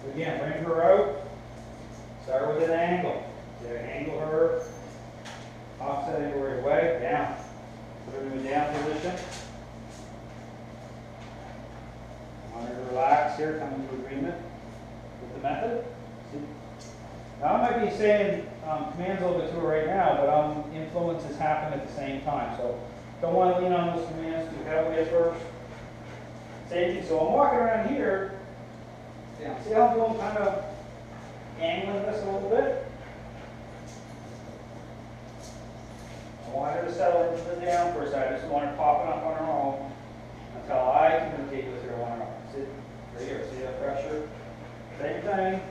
So again, bring her out. Start with an angle. So angle her. Offset angle right away. Down. Put her in a down position. I want her to relax here, come into agreement with the method. See? Now I might be saying commands a little bit to her right now, but influences happen at the same time. So don't want to lean on those commands too heavily at first. Same thing. So I'm walking around here. Down. See how I'm doing, kind of angling this a little bit? I want her to settle into the down for a second. I just want her popping up on her own until I communicate with her on her own. See, right here, see that pressure? Same thing.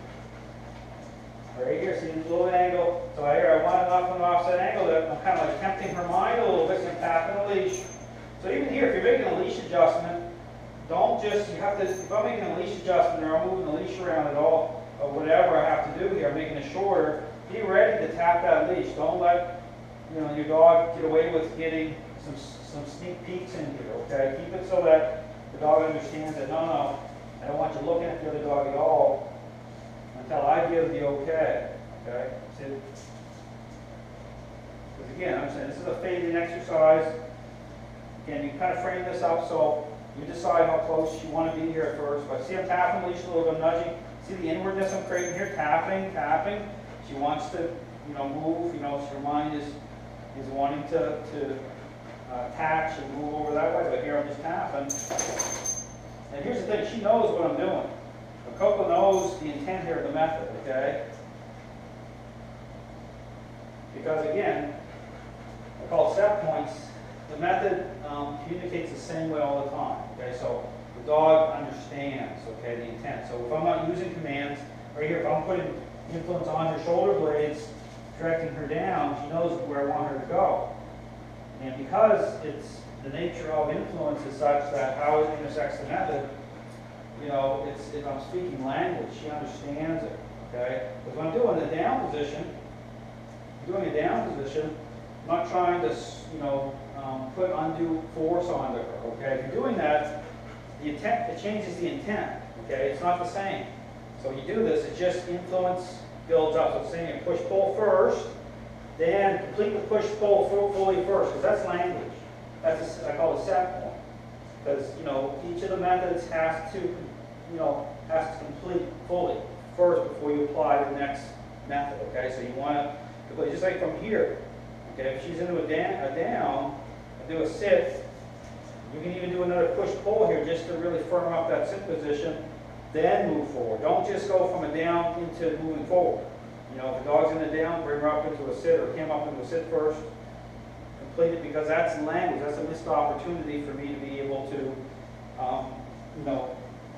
Right here, see this little angle. So here, I want it off an offset angle that I'm kind of like tempting her mind a little bit and tapping the leash. So even here, if you're making a leash adjustment, don't just, you have to, if I'm making a leash adjustment or I'm moving the leash around at all, or whatever I have to do here, I'm making it shorter, be ready to tap that leash. Don't let, your dog get away with getting some sneak peeks in here, okay? Keep it so that the dog understands that, no, I don't want you looking at the other dog at all until I give the okay, okay? Because again, I'm saying this is a phasing exercise. Again, you kind of frame this up so you decide how close you want to be here at first. But see, I'm tapping the leash a little bit, I'm nudging. See the inwardness I'm creating here, tapping. She wants to, move. Her mind is wanting to attach and move over that way. But here I'm just tapping. And here's the thing: she knows what I'm doing. But Coco knows the intent here of the method. Okay. Because again, I call it set points. The method communicates the same way all the time. Okay, so the dog understands, okay, the intent. So if I'm not using commands, right here, if I'm putting influence on her shoulder blades, directing her down, she knows where I want her to go. And because it's the nature of influence is such that how it intersects the method, if I'm speaking language, she understands it. Okay, because when I'm doing the down position, I'm not trying to, put undue force onto her. Okay, if you're doing that, the intent, it changes the intent. Okay, it's not the same. So you do this, it just influence builds up. So it's saying you push-pull first, then complete the push-pull fully first, because that's language. That's I call it a set point. Because each of the methods has to complete fully first before you apply the next method. Okay, so you want to complete just like from here. Okay, if she's into a down, do a sit. You can even do another push-pull here just to really firm up that sit position, then move forward. Don't just go from a down into moving forward. If the dog's in a down, bring her up into a sit, or him up into a sit first. Complete it, because that's language. That's a missed opportunity for me to be able to,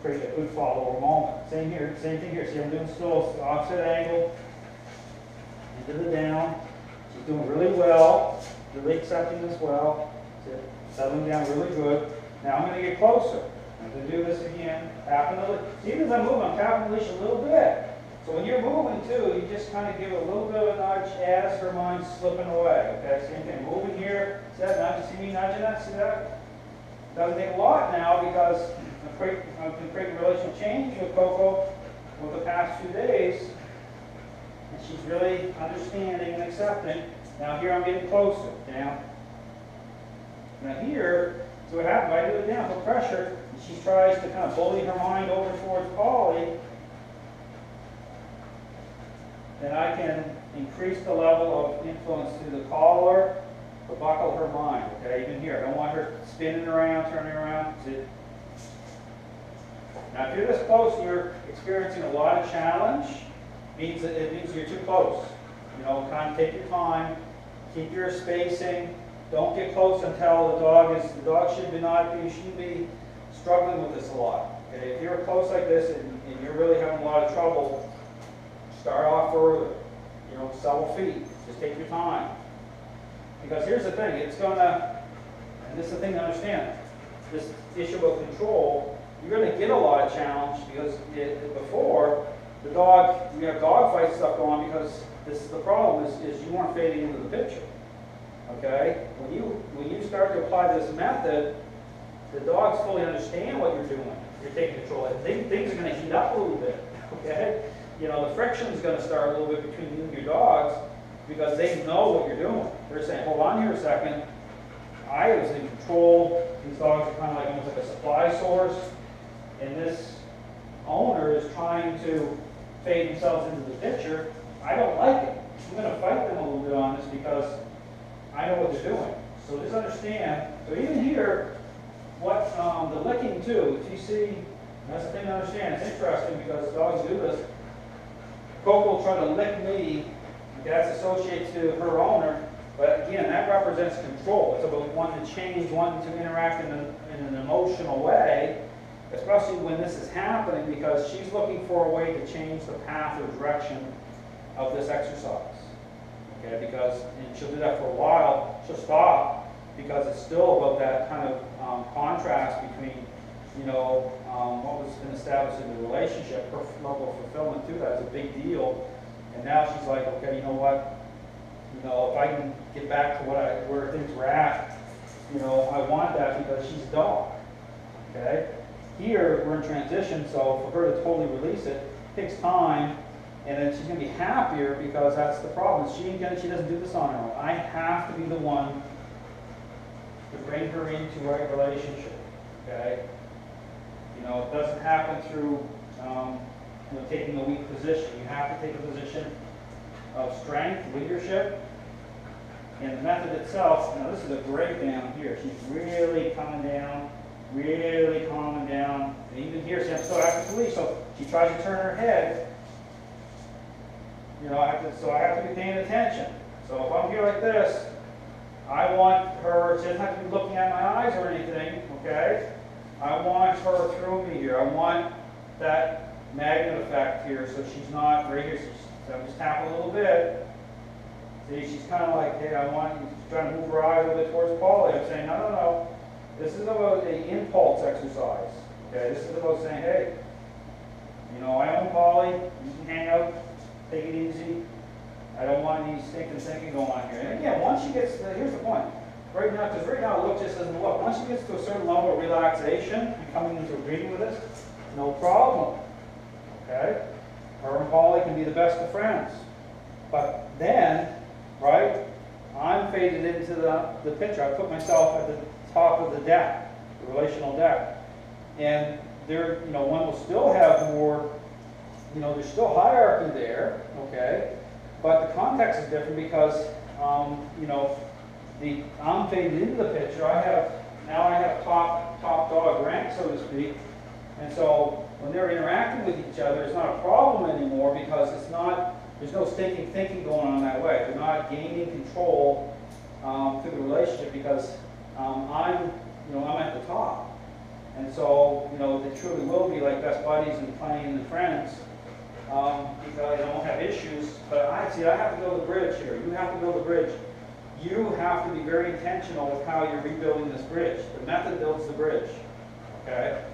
create a good follower moment. Same thing here. See, I'm doing still offset angle into the down. She's doing really well, really accepting as well. Settling down really good. Now I'm going to get closer. I'm going to do this again. Tapping the leash. Even as I'm moving, I'm tapping the leash a little bit. So when you're moving too, you just kind of give it a little bit of a nudge as her mind's slipping away. Okay, same thing. Moving here. See that nudge? See me nudging that? See that? Doesn't take a lot now because I've been creating relational change with Coco over the past 2 days. And she's really understanding and accepting. Now here I'm getting closer. Now here, so what happens, I do it down, put pressure, and she tries to kind of bully her mind over towards Polly, then I can increase the level of influence through the collar, or buckle her mind, okay, even here. I don't want her spinning around, turning around. See? Now if you're this close and you're experiencing a lot of challenge, it means you're too close. Kind of take your time, keep your spacing. Don't get close until the dog shouldn't be struggling with this a lot. Okay? If you're close like this and you're really having a lot of trouble, start off further. Several feet. Just take your time. Because here's the thing, and this is the thing to understand, this issue of control, you're going to get a lot of challenge because before, we have dog fight stuff going on because the problem is you weren't fading into the picture. Okay? When you start to apply this method, the dogs fully understand what you're doing. You're taking control. Things are going to heat up a little bit. okay? You know, the friction is going to start a little bit between you and your dogs because they know what you're doing. They're saying, hold on here a second. I was in control. These dogs are kind of like almost like a supply source. And this owner is trying to fade themselves into the picture. I don't like it. I'm going to fight them a little bit on this because I know what they're doing. So just understand. So even here, what the licking too, if you see, that's the thing to understand. It's interesting because dogs do this. Coco will try to lick me. That's associated to her owner. But again, that represents control. It's about wanting to change, wanting to interact in an emotional way, especially when this is happening because she's looking for a way to change the path or direction of this exercise. Okay, because and she'll do that for a while. She'll stop because it's still about that kind of contrast between, you know, what was been established in the relationship. Her level of fulfillment too. That's a big deal. And now she's like, okay, you know what? You know, if I can get back to where things were at, you know, I want that because she's a dog. Okay? Here, we're in transition, so for her to totally release it takes time, and then she's going to be happier because that's the problem. She doesn't do this on her own. I have to be the one to bring her into a right relationship. Okay? You know, it doesn't happen through you know, taking a weak position. You have to take a position of strength, leadership, and the method itself. Now this is a breakdown here. She's really coming down, really calming down. And even here, see, I'm still active police, so she tries to turn her head. You know, I have to be paying attention. So if I'm here like this, I want her, she doesn't have to be looking at my eyes or anything, okay? I want her through me here. I want that magnet effect here, so she's not right here. So I'm just tapping a little bit. See, she's kind of like, hey, she's trying to move her eyes a little bit towards Polly. I'm saying, no. This is about an impulse exercise. Okay, this is about saying, hey, you know, I own Polly. You can hang out, take it easy. I don't want any stinking thinking going on here. And again, once she gets, here's the point. Right now, because right now it just doesn't look. Once she gets to a certain level of relaxation and coming into agreement with this, no problem. Okay? Her and Polly can be the best of friends. But then, right, I'm faded into the picture. I put myself at the top of the deck, the relational deck. And there, you know, one will still have more, you know, there's still hierarchy there, okay? But the context is different because, you know, I'm faded into the picture. Now I have top dog rank, so to speak. And so when they're interacting with each other, it's not a problem anymore because there's no stinking thinking going on that way. They're not gaining control through the relationship because I'm at the top. And so, you know, they truly will be like best buddies and playing and friends because they don't have issues. But I have to build a bridge here. You have to build a bridge. You have to be very intentional with how you're rebuilding this bridge. The method builds the bridge. Okay?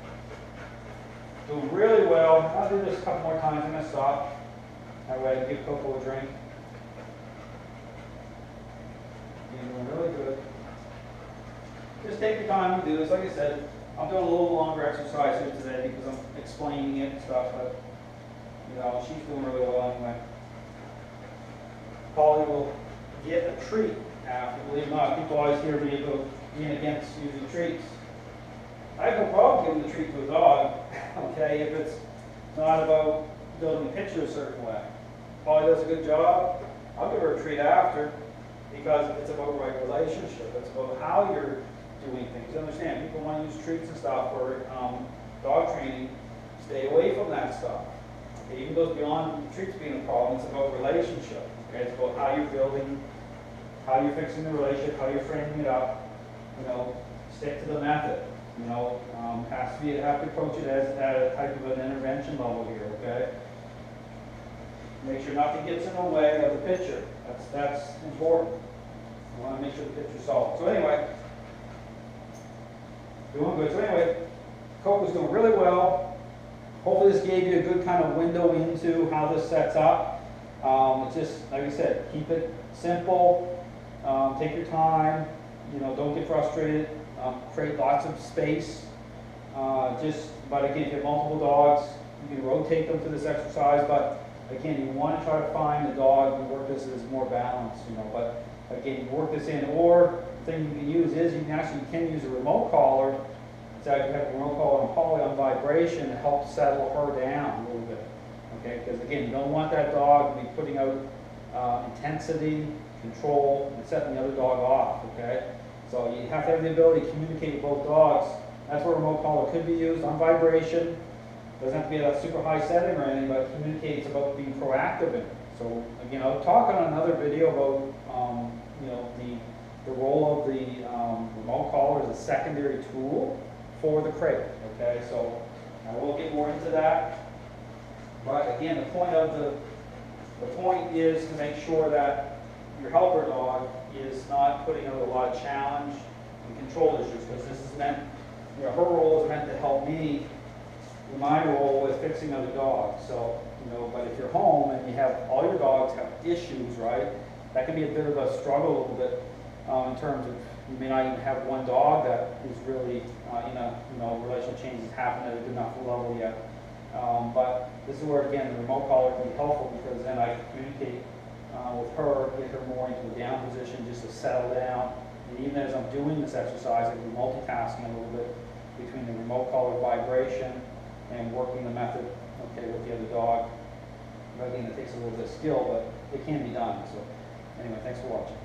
Doing really well. I'll do this a couple more times. I'm going to stop. That way I can give Coco a drink. You're doing really good. Just take your time to do this. Like I said, I'm doing a little longer exercise here today because I'm explaining it and stuff, but you know, she's doing really well anyway. Polly will get a treat after. Believe it or not, people always hear me about being against using treats. I have no problem giving the treat to a dog, okay, if it's not about building a picture a certain way. Polly does a good job, I'll give her a treat after because it's about right relationship. It's about how you're doing things. You understand, people want to use treats and stuff for dog training. Stay away from that stuff. It even goes beyond treats being a problem. It's about relationship. Okay? It's about how you're building, how you're fixing the relationship, how you're framing it up. You know, stick to the method. You know, have to approach it as at a type of an intervention level here. Okay. Make sure nothing gets in the way of the picture. That's important. You want to make sure the picture's solid. So anyway, doing good. So anyway, Coco's doing really well. Hopefully this gave you a good kind of window into how this sets up. It's just, like I said, keep it simple. Take your time. You know, don't get frustrated. Create lots of space. But again, if you have multiple dogs, You can rotate them to this exercise, but again, you want to try to find the dog and work this as more balanced, you know. But again, you work this in, or the thing you can use is you can use a remote collar. So you have a remote collar and Polly on vibration to help settle her down a little bit. Okay, because again, you don't want that dog to be putting out intensity, control, and setting the other dog off. Okay, so you have to have the ability to communicate with both dogs. That's where a remote collar could be used on vibration. Doesn't have to be at a super high setting or anything, but it communicates about being proactive in it. So again, I'll talk on another video about you know, the role of the remote collar as a secondary tool for the crate. Okay, so I will get more into that. But again, the point is to make sure that your helper dog is not putting out a lot of challenge and control issues, because this is meant, you know, her role is meant to help me in my role with fixing other dogs. So, you know, but if you're home and you have all your dogs have issues, right, that can be a bit of a struggle a little bit in terms of, you may not even have one dog that is really in a, you know, relational changes happen at a good enough level yet. But this is where, again, the remote collar can be helpful, because then I can communicate with her, get her more into a down position just to settle down. And even as I'm doing this exercise, I can be multitasking a little bit between the remote collar vibration and working the method, okay, with the other dog. But again, it takes a little bit of skill, but it can be done. So anyway, thanks for watching.